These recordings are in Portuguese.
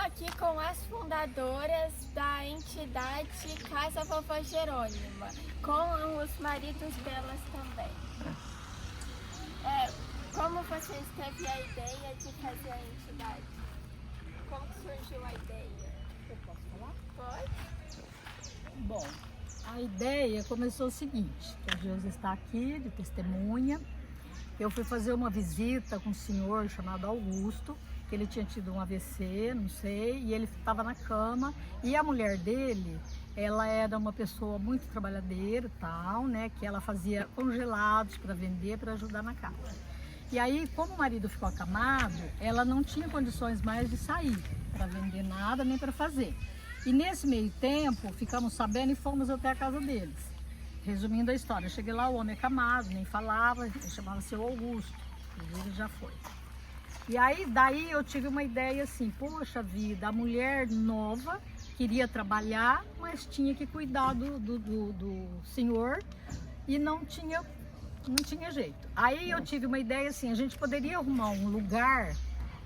aqui com as fundadoras da entidade Casa Vovó Jerônima, com os maridos delas também. Como vocês teve a ideia de fazer a entidade? Como que surgiu a ideia? Eu posso falar? Pode? Bom, a ideia começou o seguinte, que a Geusa está aqui de testemunha. Eu fui fazer uma visita com um senhor chamado Augusto, que ele tinha tido um AVC, não sei, e ele estava na cama, e a mulher dele, ela era uma pessoa muito trabalhadeira, tal, né, que ela fazia congelados para vender, para ajudar na casa. E aí, como o marido ficou acamado, ela não tinha condições mais de sair para vender nada, nem para fazer. E nesse meio tempo, ficamos sabendo e fomos até a casa deles. Resumindo a história, eu cheguei lá, o homem acamado, nem falava, chamava seu Augusto, ele já foi. E aí, daí eu tive uma ideia assim, poxa vida, a mulher nova queria trabalhar, mas tinha que cuidar do senhor e não tinha jeito. Aí eu tive uma ideia assim, a gente poderia arrumar um lugar,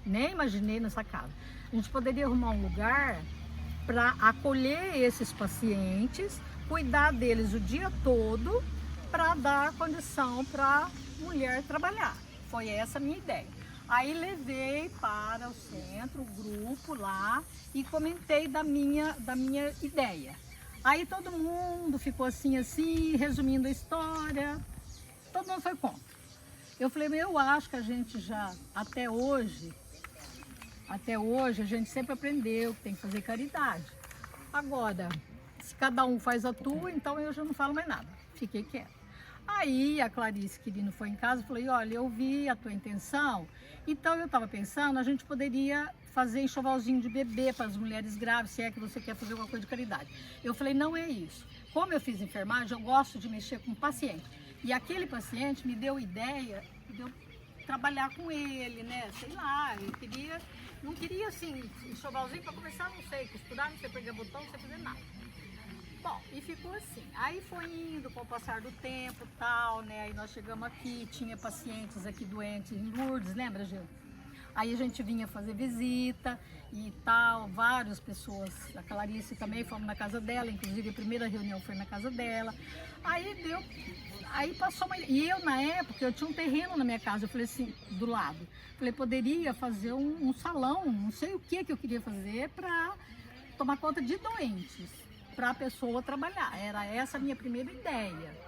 nem imaginei nessa casa, a gente poderia arrumar um lugar para acolher esses pacientes, cuidar deles o dia todo, para dar condição para a mulher trabalhar. Foi essa a minha ideia. Aí levei para o centro, o grupo lá, e comentei da minha ideia. Aí todo mundo ficou assim, resumindo a história, todo mundo foi contra. Eu falei, eu acho que a gente já, até hoje a gente sempre aprendeu que tem que fazer caridade. Agora, se cada um faz a tua, então eu já não falo mais nada. Fiquei quieta. Aí a Clarice Quirino foi em casa e falou, olha, eu vi a tua intenção, então eu estava pensando, a gente poderia fazer enxovalzinho de bebê para as mulheres grávidas, se é que você quer fazer alguma coisa de caridade. Eu falei, não é isso. Como eu fiz enfermagem, eu gosto de mexer com o paciente. E aquele paciente me deu ideia de eu trabalhar com ele, né? Sei lá, não queria assim, enxovalzinho para começar, não sei, costurar, não sei pegar botão, não sei fazer nada. Bom, e ficou assim. Aí foi indo com o passar do tempo, tal, né? Aí nós chegamos aqui, tinha pacientes aqui doentes em Lourdes, lembra, Gil? Aí a gente vinha fazer visita e tal, várias pessoas, a Clarice também, fomos na casa dela, inclusive a primeira reunião foi na casa dela. Aí passou uma... E eu, na época, eu tinha um terreno na minha casa, eu falei assim, do lado. Falei, poderia fazer um salão, não sei o que eu queria fazer para tomar conta de doentes, para a pessoa trabalhar. Era essa a minha primeira ideia.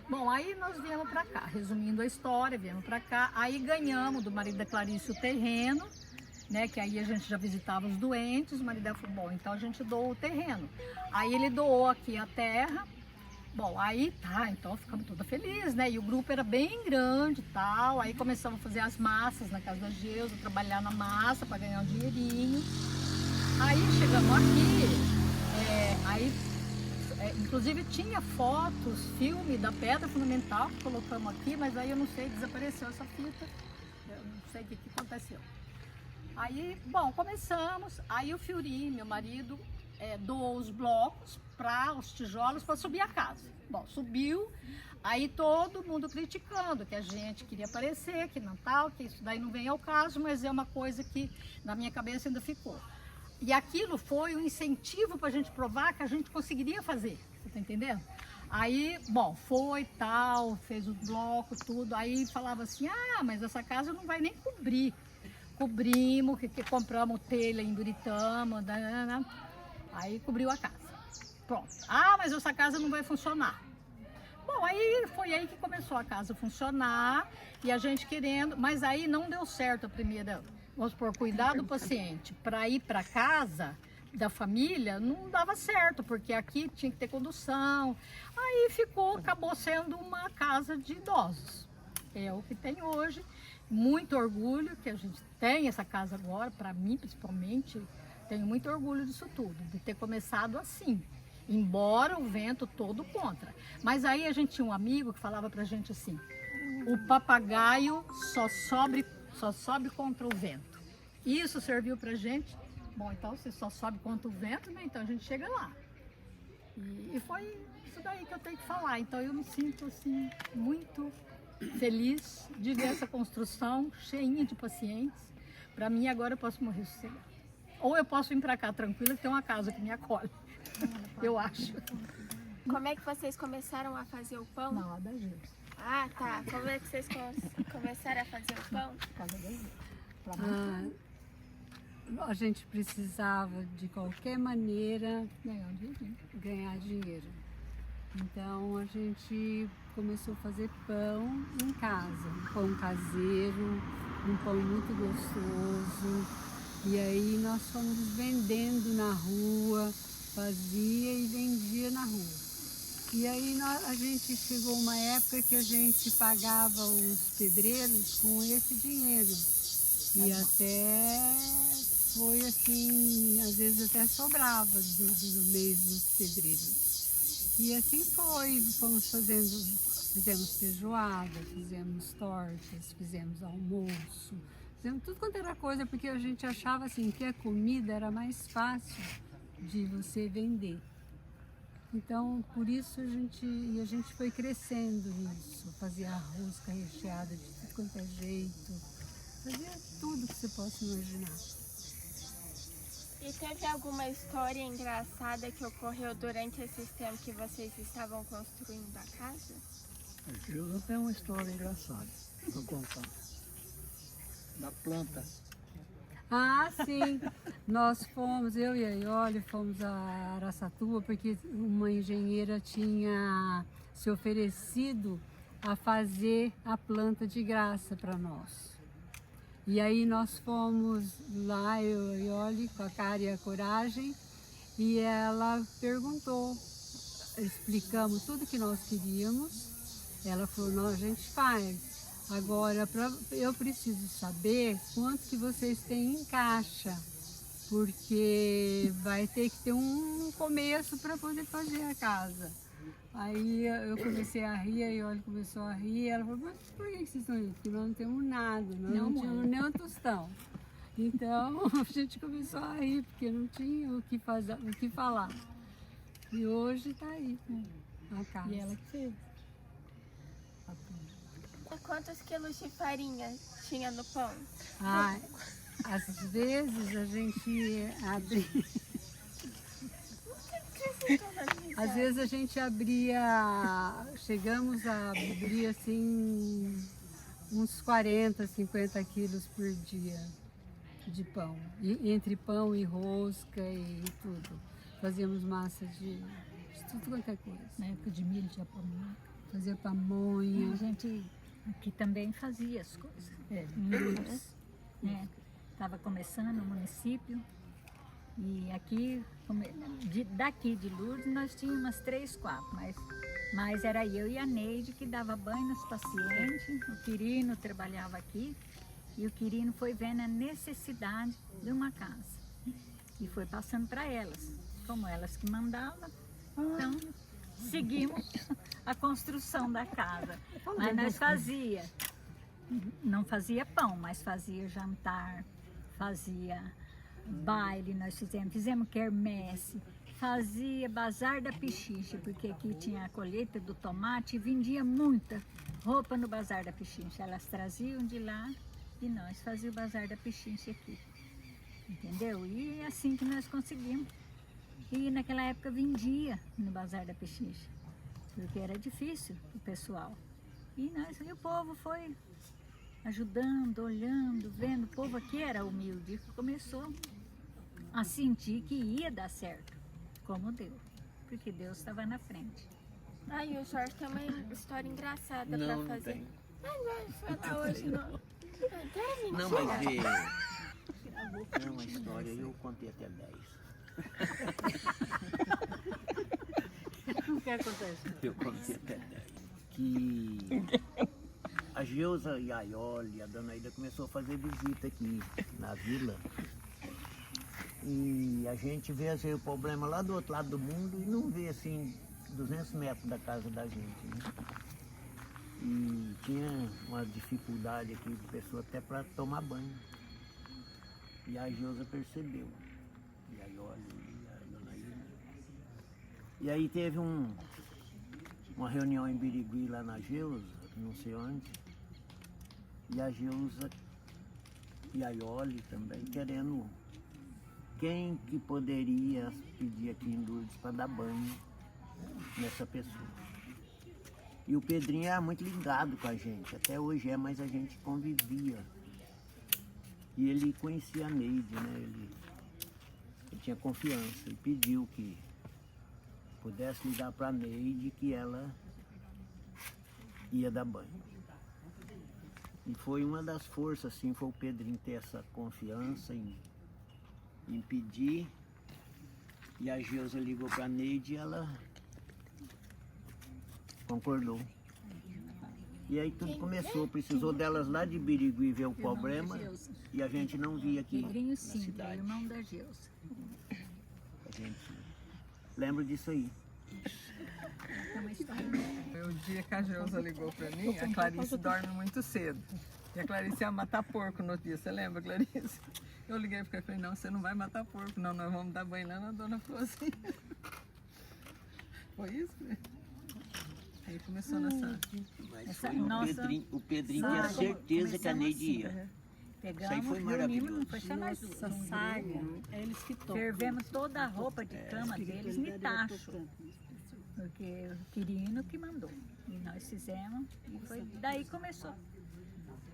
Bom, aí nós viemos para cá, resumindo a história, viemos para cá, aí ganhamos do marido da Clarice o terreno, né, que aí a gente já visitava os doentes, o marido dela falou, bom, então a gente doou o terreno. Aí ele doou aqui a terra, bom, aí tá, então ficamos toda felizes, né, e o grupo era bem grande e tal, aí começamos a fazer as massas na casa da Geusa, trabalhar na massa para ganhar um dinheirinho. Aí chegamos aqui, inclusive tinha fotos, filme da Pedra Fundamental que colocamos aqui, mas aí eu não sei, desapareceu essa fita, eu não sei o que aconteceu. Aí, bom, começamos, aí o Fiori, meu marido, doou os blocos para os tijolos para subir a casa. Bom, subiu, aí todo mundo criticando que a gente queria aparecer, que não tal, que isso daí não vem ao caso, mas é uma coisa que na minha cabeça ainda ficou. E aquilo foi um incentivo para a gente provar que a gente conseguiria fazer, você tá entendendo? Aí, bom, foi tal, fez o bloco, tudo, aí falava assim, mas essa casa não vai nem cobrir. Cobrimos, que compramos telha em Buritama, aí cobriu a casa. Pronto. Mas essa casa não vai funcionar. Bom, aí foi aí que começou a casa funcionar e a gente querendo, mas aí não deu certo a primeira... Vamos supor, cuidar do paciente para ir para casa da família não dava certo, porque aqui tinha que ter condução. Aí acabou sendo uma casa de idosos. É o que tem hoje. Muito orgulho que a gente tem essa casa agora, para mim principalmente, tenho muito orgulho disso tudo, de ter começado assim. Embora o vento todo contra. Mas aí a gente tinha um amigo que falava pra gente assim, o papagaio só sobe contra o vento. Isso serviu pra gente. Bom, então se só sobe contra o vento, né? Então a gente chega lá. E foi isso daí que eu tenho que falar. Então eu me sinto assim muito feliz de ver essa construção cheinha de pacientes. Para mim agora eu posso morrer sossegada. Ou eu posso vir para cá tranquila que tem uma casa que me acolhe. Eu acho. Como é que vocês começaram a fazer o pão? Na hora da gente. Ah, tá. Como é que vocês começaram a fazer o pão? Casa da gente. A gente precisava de qualquer maneira Ganhar um dinheiro. ganhar dinheiro. Então a gente começou a fazer pão em casa, um pão caseiro, um pão muito gostoso. E aí nós fomos vendendo na rua, fazia e vendia na rua. E aí a gente chegou uma época que a gente pagava os pedreiros com esse dinheiro. E até foi assim, às vezes até sobrava do mês dos pedreiros. E assim foi, fomos fizemos feijoada, fizemos tortas, fizemos almoço, fizemos tudo quanto era coisa, porque a gente achava assim que a comida era mais fácil de você vender. Então, por isso a gente foi crescendo nisso, fazia rosca recheada de tudo quanto é jeito, fazia tudo que você possa imaginar. E teve alguma história engraçada que ocorreu durante esses tempos que vocês estavam construindo a casa? A Gilda tem uma história engraçada para contar. Da planta. Ah, sim. Nós fomos, eu e a Iole, fomos a Araçatuba porque uma engenheira tinha se oferecido a fazer a planta de graça para nós. E aí nós fomos lá, eu e a Iole, com a cara e a coragem, e ela perguntou, explicamos tudo que nós queríamos. Ela falou, não, a gente faz. Agora, eu preciso saber quanto que vocês têm em caixa, porque vai ter que ter um começo para poder fazer a casa. Aí eu comecei a rir, a Iole começou a rir, ela falou, mas por que vocês estão rindo? Porque nós não temos nada, nós não tínhamos nem um tostão. Então a gente começou a rir, porque não tinha o que falar. E hoje está aí, a casa. E ela que fez. E quantos quilos de farinha tinha no pão? Ah, às vezes a gente abre. Às vezes a gente abria, chegamos a abrir assim uns 40, 50 quilos por dia de pão. E, entre pão e rosca e tudo. Fazíamos massa de tudo quanto é coisa. Na época de milho tinha pamonha. Fazia A pamonha. gente aqui também fazia as coisas. Estava começando o município e aqui, daqui de Lourdes, nós tínhamos umas 3, 4, mas era eu e a Neide que dava banho nos pacientes, o Quirino trabalhava aqui e o Quirino foi vendo a necessidade de uma casa e foi passando para elas, como elas que mandavam, então seguimos a construção da casa. Mas nós não fazia pão, mas fazia jantar, fazia baile, nós fizemos quermesse, fazia bazar da Pichincha, porque aqui tinha a colheita do tomate e vendia muita roupa no bazar da Pichincha. Elas traziam de lá e nós fazíamos o bazar da Pichincha aqui, entendeu? E é assim que nós conseguimos. E naquela época vendia no bazar da Pichincha, porque era difícil o pessoal. E o povo foi ajudando, olhando, vendo. O povo aqui era humilde, começou a sentir que ia dar certo, como deu, porque Deus estava na frente. E o Jorge tem uma história engraçada Não, para não fazer. tem. Vai falar hoje não. Tem Não, mas é uma história, eu contei até 10. O que acontece? Eu contei até 10. Que a Geusa e a Iole e a Dona Ida começou a fazer visita aqui na vila. E a gente vê assim, o problema lá do outro lado do mundo e não vê assim 200 metros da casa da gente, né? E tinha uma dificuldade aqui de pessoa até para tomar banho. E a Geusa percebeu. E a Iole e a Dona Ida. E aí teve uma reunião em Birigui lá na Geusa, não sei onde. E a Geusa e a Iole também querendo quem que poderia pedir aqui em Lourdes para dar banho nessa pessoa. E o Pedrinho era muito ligado com a gente, até hoje é, mas a gente convivia. E ele conhecia a Neide, né? Ele tinha confiança e pediu que pudesse ligar para a Neide que ela ia dar banho. E foi uma das forças, assim, foi o Pedrinho ter essa confiança em pedir. E a Geusa ligou para a Neide e ela concordou. E aí tudo começou, precisou delas lá de Birigui ver o problema e a gente não via aqui Pedrinho na Sintra, cidade. irmão da Geusa. A gente lembra disso aí. Foi o dia que a Geusa ligou pra mim, a Clarice dorme muito cedo. E a Clarice ia matar porco no dia, você lembra, Clarice? Eu liguei porque eu falei, não, você não vai matar porco, não, nós vamos dar banho lá na Dona Flozinha. Foi isso, né? Aí começou nessa... Mas Essa foi nossa o Pedrinho tinha certeza que a Neide ia. Isso aí Pegamos, foi reunimos, maravilhoso. não foi só nós duas. Nossa saia, é eles que tocam. Fervemos toda a roupa de cama deles em tacho. Porque o Quirino que mandou. E nós fizemos, e foi daí começou.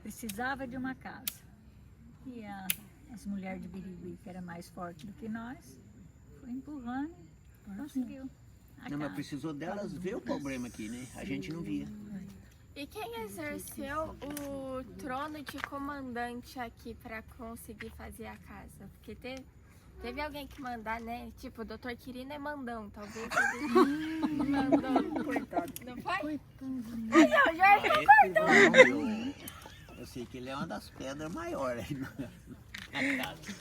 Precisava de uma casa. E as mulheres de Birigui, que era mais forte do que nós, foi empurrando e conseguiu. Não, mas precisou delas ver o problema aqui, né? A gente não via. E quem exerceu o trono de comandante aqui para conseguir fazer a casa? Porque teve alguém que mandar, né? Tipo, o doutor Quirino é mandão, talvez ele mandou. Coitado. Não foi? Não, Jorge. Eu sei que ele é uma das pedras maiores aí na casa.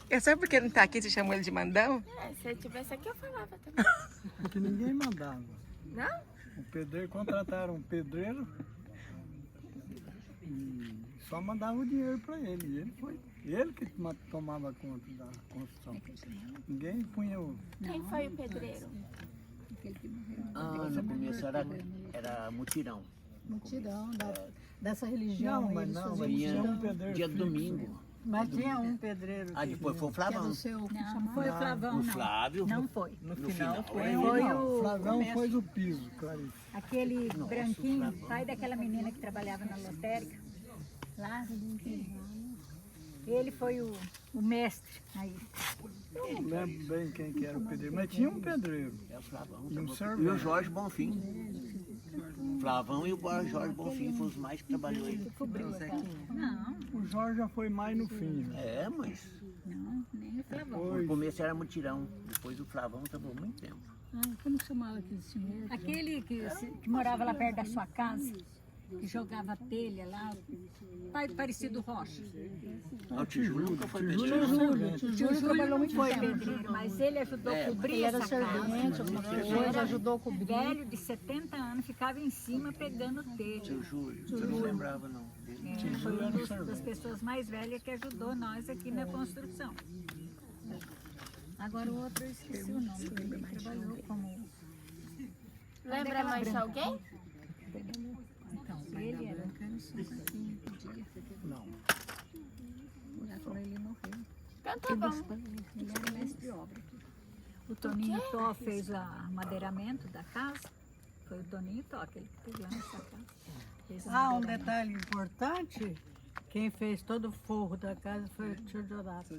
É só porque não tá aqui, você chamou ele de mandão? Se ele tivesse aqui, eu falava também. Porque ninguém mandava. Não? O pedreiro, contrataram um pedreiro e só mandava o dinheiro para ele. E ele que tomava conta da construção. Ninguém punha o... Quem foi o pedreiro? Ah, no começo era mutirão. Mutirão dessa religião. Não, mas eles não, faziam mas tinha mutirão. um pedreiro Dia de fixo. domingo. Mas tinha um pedreiro. Ah, depois foi o Flavão. Não foi o Flavão, O não. Flávio. Não foi. No final foi, foi o o Flavão começo. pôs o piso, Clarice. Aquele branquinho, Flavão. pai daquela menina que trabalhava na lotérica, lá, ele foi o mestre aí. Eu não lembro bem quem que era o pedreiro, mas tinha um pedreiro. É o Flavão. E um E servente. o Jorge Bonfim. Flavão e o Jorge Bonfim foram os mais que trabalhou aí. Cobriu a casa. Não, O Jorge já foi mais no fim. Né? É, mas não, nem o Flavão. no começo era mutirão. Depois o Flavão trabalhou muito tempo. Como chamava aquele senhor? Aquele que morava lá perto da sua casa, que jogava telha lá, pai do Parecido Rocha. O Tijolo nunca foi Tijolo pedreiro. é servente. O Júlio trabalhou muito foi pedreiro, mas ele ajudou a cobrir Ele era essa casa. servente, alguma coisa, Ele era ajudou a cobrir. velho de 70 anos, ficava em cima pegando telha. Tio Júlio. Eu não lembrava não. dele. É, foi uma das pessoas mais velhas que ajudou nós aqui na construção. Agora o outro eu esqueci o nome, ele trabalhou como... Lembra mais de alguém? Então, ele era... Não. Ele morreu. Então tá bom. Ele era mestre de obra. O Toninho Tó fez o madeiramento da casa. Foi o Toninho Tó, aquele que fez lá nessa casa. Fez o Um madeiramento. detalhe importante, quem fez todo o forro da casa foi o tio Dorato.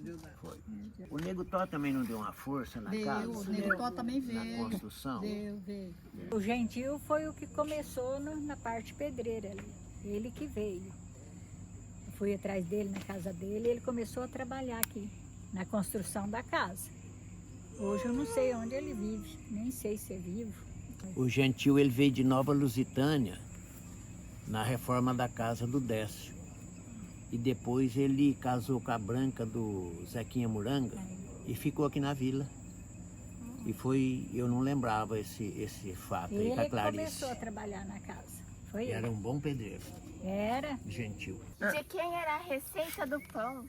O Nego Tó também não deu uma força na Deu, casa? o Nego Tó também Na veio. construção? Veio. O Gentil foi o que começou na parte pedreira ali. Ele que veio. Eu fui atrás dele na casa dele e ele começou a trabalhar aqui, na construção da casa. Hoje eu não sei onde ele vive, nem sei se é vivo. O Gentil ele veio de Nova Lusitânia na reforma da casa do Décio. E depois ele casou com a Branca do Zequinha Muranga e ficou aqui na vila. E foi, eu não lembrava esse fato aí Ele com a que Clarice. começou a trabalhar na casa. Foi E era ele. um bom pedreiro, Era. Gentil. De quem era a receita do pão?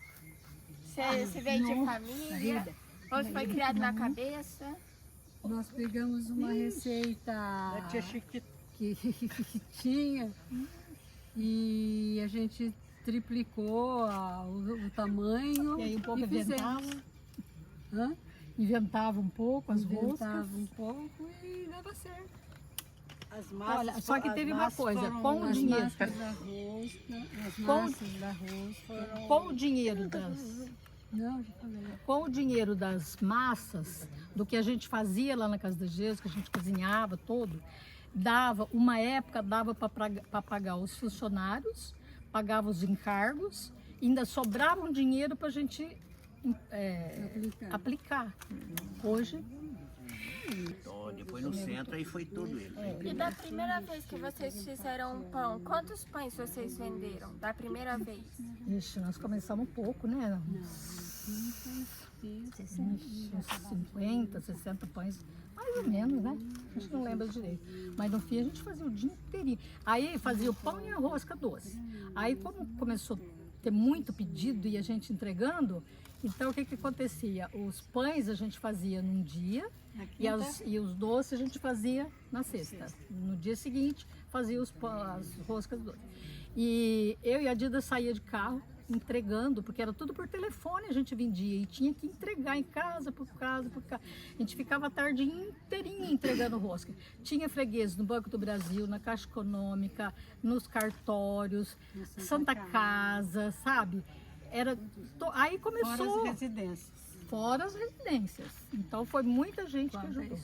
Você veio de família? Ou foi criado na cabeça? Nós pegamos uma receita Tia Chiquita. que tinha e a gente triplicou o tamanho E aí um pouco e fizemos. inventava. Hã? Inventava um pouco as roscas. Inventava um pouco e dava certo. As massas, Olha, só que as teve uma massas coisa, foram- com o As dinheiro, massas da rosca, as Com- massas da rosca foram... com o dinheiro das, Não, já falei. com o dinheiro das massas, do que a gente fazia lá na Casa da Jesus, que a gente cozinhava todo, dava, uma época dava para pagar os funcionários, pagava os encargos, ainda sobrava um dinheiro para a gente aplicar. Hoje, Então, depois no centro aí foi tudo ele. E da primeira vez que vocês fizeram um pão, quantos pães vocês venderam? Da primeira vez? ixi, nós começamos pouco, né? Uns 50, 60 pães, mais ou menos, né? A gente não lembra direito. Mas no fim a gente fazia o dia inteirinho. Aí fazia o pão e a rosca doce. Aí como começou a ter muito pedido e a gente entregando, então o que que acontecia? Os pães a gente fazia num dia e os doces a gente fazia na sexta. No dia seguinte fazia as roscas doces. E eu e a Dida saía de carro entregando, porque era tudo por telefone a gente vendia e tinha que entregar em casa por casa por casa. A gente ficava a tarde inteirinha entregando rosca. Tinha fregueses no Banco do Brasil, na Caixa Econômica, nos cartórios, Santa Casa, sabe? Aí Fora começou as residências. fora as residências. Então foi muita gente que ajudou.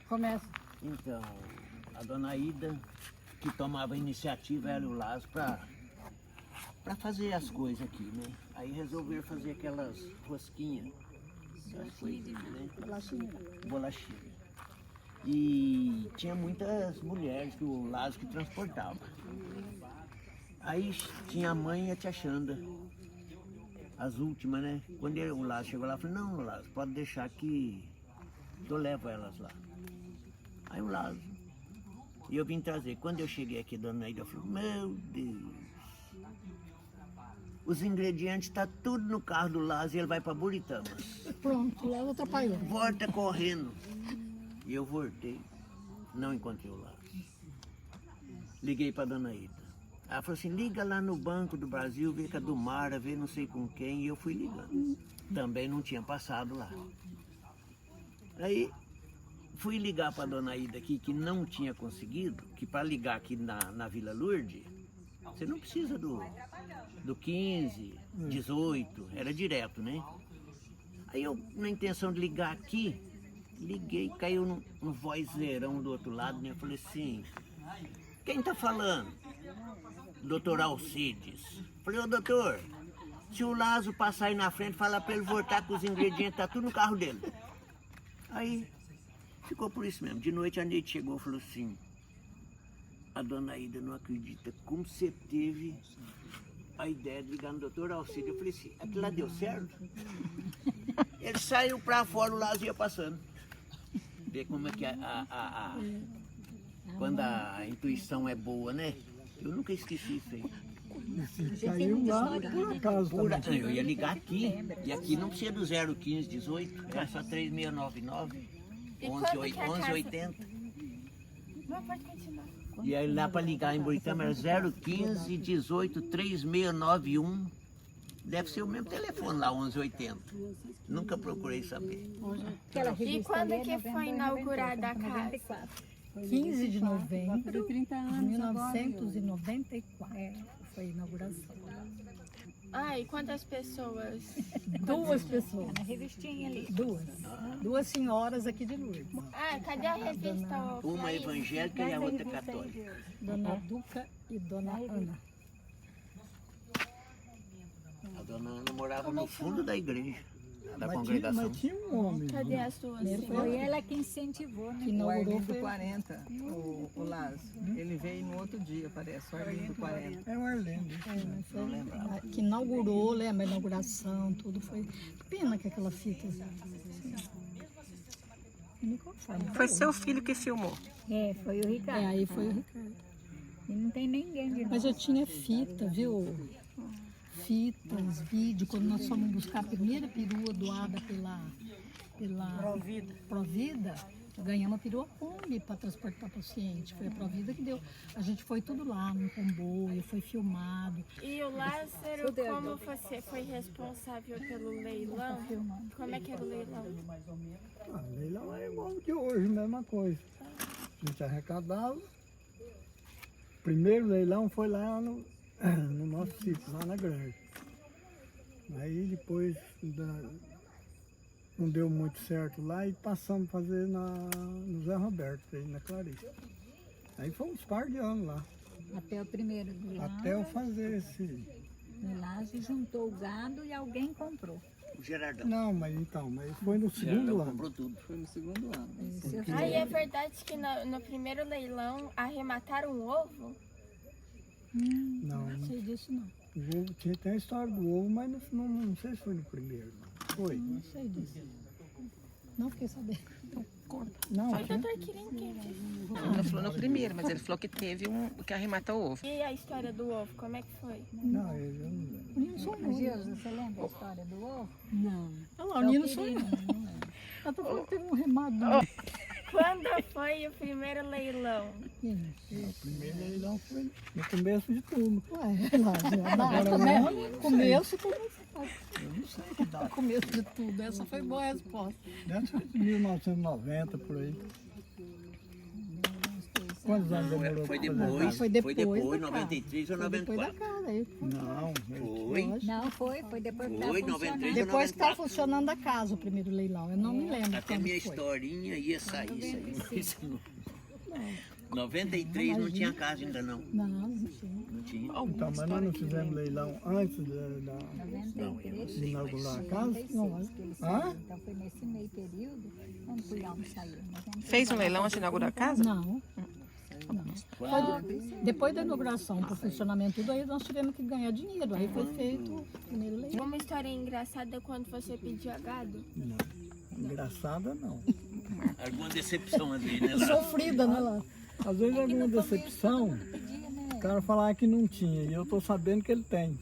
Começa. Então, a dona Ida, que tomava a iniciativa, ela e o Lázaro, para fazer as coisas aqui, né? Aí resolveram fazer aquelas rosquinhas, as coisas, né? Bolachinha. E tinha muitas mulheres que o Lázaro que transportava. Aí tinha a mãe e a tia Xanda, as últimas, né? Quando o Lázaro chegou lá, eu falei, não, Lázaro, pode deixar que eu levo elas lá. Aí o Lázaro, e eu vim trazer. Quando eu cheguei aqui, dona Ida, eu falei, meu Deus, os ingredientes estão tudo no carro do Lázaro e ele vai para Buritama. Pronto, lá atrapalhou. Volta correndo. E eu voltei, não encontrei o Lázaro. Liguei para dona Ida. Ela falou assim, liga lá no Banco do Brasil, vê com a do Mara, vê não sei com quem, e eu fui ligando. Também não tinha passado lá. Aí fui ligar para dona Ida aqui, que não tinha conseguido, que para ligar aqui na Vila Lourdes, você não precisa do 15, 18, era direto, né? Aí eu, na intenção de ligar aqui, liguei, caiu no vozeirão do outro lado, né? Eu falei assim, quem tá falando? Doutor Alcides. Falei, ô doutor, se o Lázaro passar aí na frente, fala para ele voltar com os ingredientes, tá tudo no carro dele. Aí ficou por isso mesmo. De noite a Neide chegou e falou assim, a dona Ida não acredita como você teve a ideia de ligar no doutor Alcides. Eu falei assim, aquilo lá deu certo? Ele saiu pra fora, o Lázaro ia passando. Vê como é que quando a intuição é boa, né? Eu nunca esqueci isso aí. Você caiu lá por acaso também. Eu ia ligar aqui, e aqui não precisa do 015 18, é só 3699 E quanto que é a casa? 1180. Não, pode continuar. E aí lá para ligar em Buritama era 015 18 3691. Deve ser o mesmo telefone lá, 1180. Nunca procurei saber. E quando que foi inaugurada a casa? 15 de novembro Foi 30 de anos agora. 1994 foi a inauguração. Ah, e quantas pessoas? 2 pessoas. Na revistinha ali. Duas senhoras aqui de Lourdes. Ah, cadê a revista? ô, Uma Thaís? evangélica e a outra católica. Dona Duca e Dona Ana. A dona Ana morava no fundo da igreja, da Mas congregação. tinha um homem. Cadê as suas? Foi ela que incentivou, né? Que O inaugurou Arlindo foi 40, o Lázaro. Ele veio no outro dia, parece, o Arlindo 40. É o Arlindo. Não lembrava. que inaugurou, lembra? A inauguração, tudo foi. Que pena que aquela fita. Não me conformo. Foi seu filho que filmou. É, foi o Ricardo. Aí foi o Ricardo. E não tem ninguém de Mas eu tinha fita, viu? Fitas, vídeo, quando nós fomos buscar a primeira perua doada pela Provida, ganhamos a perua Kombi para transportar paciente. Foi a Provida que deu. A gente foi tudo lá, no comboio, foi filmado. E o Lázaro, como você foi responsável pelo leilão? Como é que era o leilão? Ah, leilão é igual de hoje, mesma coisa. A gente arrecadava. O primeiro leilão foi lá no nosso sítio, lá na granja. Aí depois não deu muito certo lá e passamos a fazer no Zé Roberto, aí na Clarice. Aí foi uns par de anos lá, Até o primeiro do até eu fazer esse... Lázaro juntou o gado e alguém comprou. O Gerardão. Não, mas foi no segundo ano. Comprou tudo. Foi no segundo ano. Ah, e é verdade que no primeiro leilão arremataram um ovo? Não, Não sei disso não. o ovo, tem a história do ovo, mas não sei se foi no primeiro. Não. Foi. Não sei disso. Não fiquei sabendo. Então, conta. Não, Foi o tinha- doutor Quirin quem disse. Ele não falou no primeiro, mas ele falou que teve um que arremata o ovo. E a história do ovo, como é que foi? não, eu não lembro. O Nino sonhou. Gilza, você lembra a história do ovo? Não. Olha lá, o É o Nino Quirino, sonhou. não lembro. Eu tô falando que teve um remado. Quando foi o primeiro leilão? O primeiro leilão foi no começo de tudo. Ué, lá, começo, tudo sabe. Eu não sei que dá. Começo de tudo. Essa foi boa a resposta. Deve ser de 1990, por aí. Quantos anos demorou Foi pra fazer depois, a casa? Foi depois da 93 ou Foi depois da 94. casa. Aí. Não, Foi. Não, foi depois que Foi, estava 93. funcionando. Depois que tá funcionando a casa, o primeiro leilão. Eu não me lembro Até quando minha foi. historinha ia sair isso aí. 93 não tinha casa ainda não. Não, não sei. Não tinha. então, mas nós não fizemos leilão antes da 93, de inaugurar a casa? 96 que eles Hã? saíram. Então foi nesse meio período quando o Cunhão saiu. Fez um leilão antes de inaugurar a casa? Não. Depois da inauguração, para o funcionamento tudo, aí nós tivemos que ganhar dinheiro. Aí foi feito o primeiro leilão. Uma história engraçada quando você pediu a gado? Não. Engraçada não. Alguma decepção ali, né? Lá? Sofrida, né, lá? Às vezes alguma decepção, né? o cara falar que não tinha e eu tô sabendo que ele tem.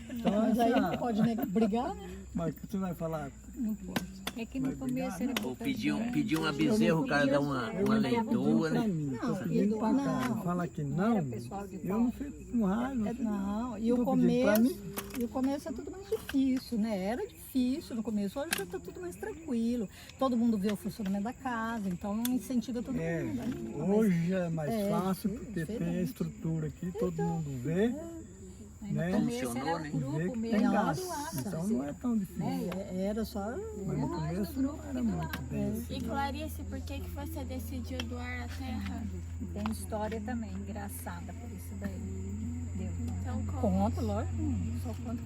Então, Mas aí assim, não pode brigar, né? mas o que você vai falar? Não pode. É que no começo era Ou pedir uma bezerro, o cara dá uma leitoa, Pra né? mim, tô Não, pedindo pra não. cá. Fala que não, pessoal de eu não fico com raiva. Não, e Tô o pedindo pra começo, e o começo é tudo mais difícil, né? Era difícil no começo, hoje já tá tudo mais tranquilo. Todo mundo vê o funcionamento da casa, então não incentiva todo É, mundo. Né? hoje é mais É, fácil porque tem a estrutura aqui, todo mundo vê, né? Funcionou, né? E vê grupo que mesmo, tem lá gás. do lado, Então não é tão difícil. Era só. Mas no começo não era muito bem assim. E Clarice, por que você decidiu doar a terra? Tem história também engraçada por isso daí. Deu. Então, Conta, lógico. Só conta.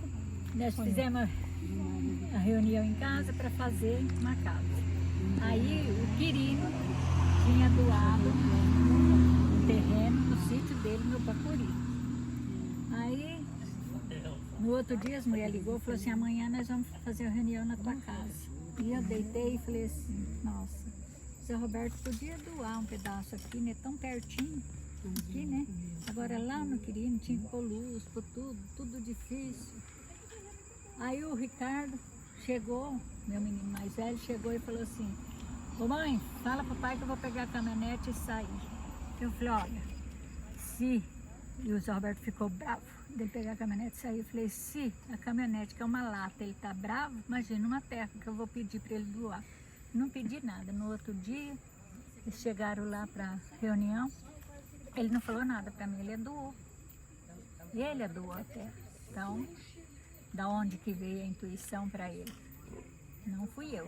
Nós fizemos a reunião em casa para fazer uma casa. Aí o Quirino tinha doado um terreno no sítio dele, no Bacuri. Aí, no outro dia, as mulheres ligou e falou assim, amanhã nós vamos fazer a reunião na tua casa. E eu deitei e falei assim, nossa, Zé Roberto podia doar um pedaço aqui, né? Tão pertinho, aqui, né? Agora lá no Quirino tinha que pôr luz, pôr tudo difícil. Aí o Ricardo chegou, meu menino mais velho, chegou e falou assim, ô mãe, fala pro pai que eu vou pegar a caminhonete e sair. Eu falei, olha, se... E o Zé Roberto ficou bravo de pegar a caminhonete e sair. Eu falei, se a caminhonete, que é uma lata, ele tá bravo, imagina uma terra que eu vou pedir para ele doar. Não pedi nada. No outro dia, eles chegaram lá para reunião, ele não falou nada para mim, ele doou. Ele doou a terra. Então, da onde que veio a intuição para ele? Não fui eu.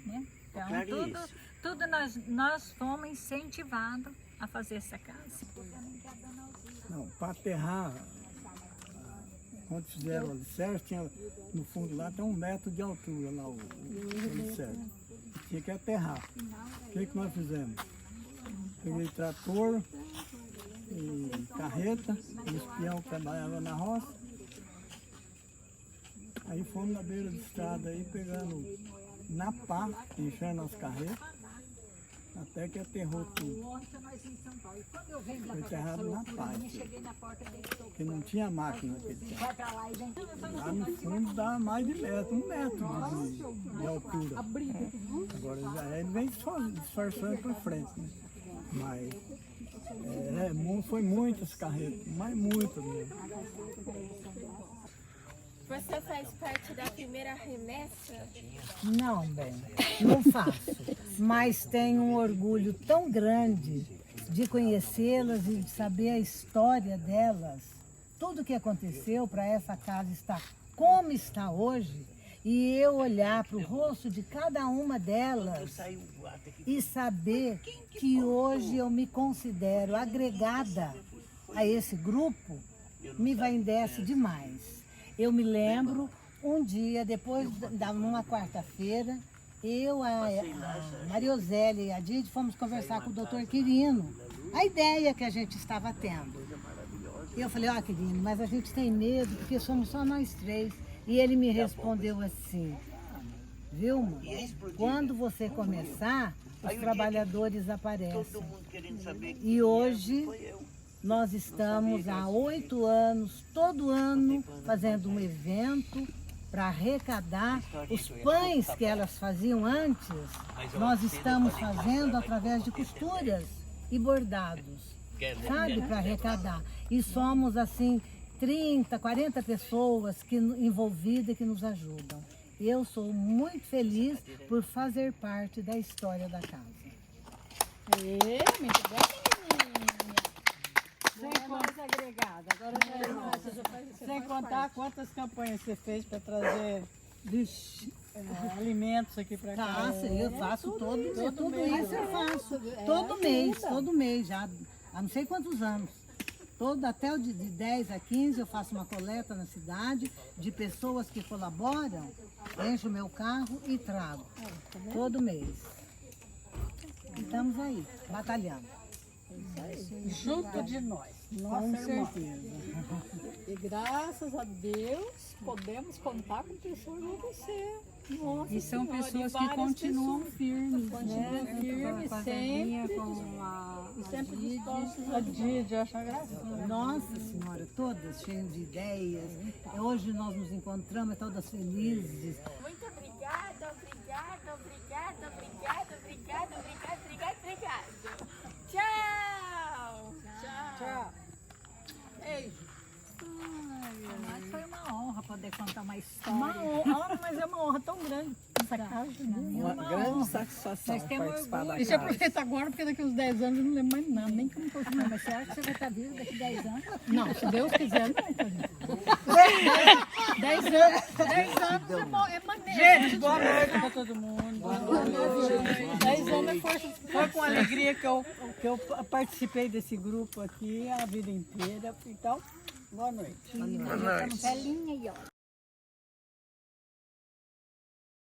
Né? Então, Clarice. tudo nós fomos incentivados a fazer essa casa. Não, para aterrar, quando fizeram o alicerce, tinha, no fundo lá tem 1 metro de altura lá o alicerce. Tinha que aterrar. O que nós fizemos? Peguei trator e carreta, o espião que trabalhava na roça. Aí fomos na beira da estrada aí, pegando na pá, enchendo as carretas. Até que aterrou tudo. Ontem nós em São Paulo. E quando eu venho lá Foi pra cá, enterrado essa na loucura paz. minha, cheguei na porta dele, tô Porque não tinha máquina naquele tempo. vai pra lá e vem. Lá no fundo dá mais de metro, 1 metro de altura. Agora já ele vem só disfarçando para frente, né? Mas foi muitas carretas, mas muitas mesmo. Você faz parte da primeira remessa? Não, bem, não faço. Mas tenho um orgulho tão grande de conhecê-las e de saber a história delas. Tudo que aconteceu para essa casa estar como está hoje. E eu olhar para o rosto de cada uma delas e saber que hoje eu me considero agregada a esse grupo, me envaidece demais. Eu me lembro, um dia, depois, numa quarta-feira, eu, a Mariosele e a Didi fomos conversar com o doutor Quirino, a ideia que a gente estava tendo. E eu falei, Quirino, mas a gente tem medo porque somos só nós 3. E ele me respondeu assim, Vilma, quando você começar, os trabalhadores aparecem. E hoje nós estamos há 8 anos, todo ano, fazendo um evento para arrecadar os pães que elas faziam antes. Nós estamos fazendo através de costuras e bordados, sabe, para arrecadar. E somos assim 30, 40 pessoas envolvidas que nos ajudam. Eu sou muito feliz por fazer parte da história da casa. Muito bem, sem contar quantas campanhas você fez para trazer alimentos aqui para cá. Eu faço tudo isso eu faço. Todo mês, já há não sei quantos anos. Até o de 10 a 15 eu faço uma coleta na cidade de pessoas que colaboram, encho o meu carro e trago. Todo mês. E estamos aí, batalhando. Junto de nós. Com certeza. E graças a Deus podemos contar com pessoas como você. Nossa E são Senhora, pessoas e que várias continuam pessoas. firmes, Continuam né? firmes, Com a sempre. Zelinha, com a Sempre Didi. dispostos a Didi, acha graça. Nossa Senhora, todas cheias de ideias. Hoje nós nos encontramos todas felizes. Muito obrigada, obrigada, obrigada, obrigada, obrigada, obrigada, obrigada, obrigada. Tchau! Tchau. Mas foi uma honra poder contar uma história. Uma honra, mas é uma honra tão grande. Essa casa, Uma grande satisfação Nós temos participar da Deixa eu casa. aproveitar agora, porque daqui uns 10 anos eu não lembro mais nada, nem como foi. Não, mas você acha que você vai estar vivo daqui 10 anos? Não, se Deus quiser, não. 10 anos é maneiro. Gente, boa noite para todo mundo. Boa noite. 10 anos é força. Foi com alegria que eu participei desse grupo aqui a vida inteira. Então, boa noite. Boa noite. Velhinha aí, ó.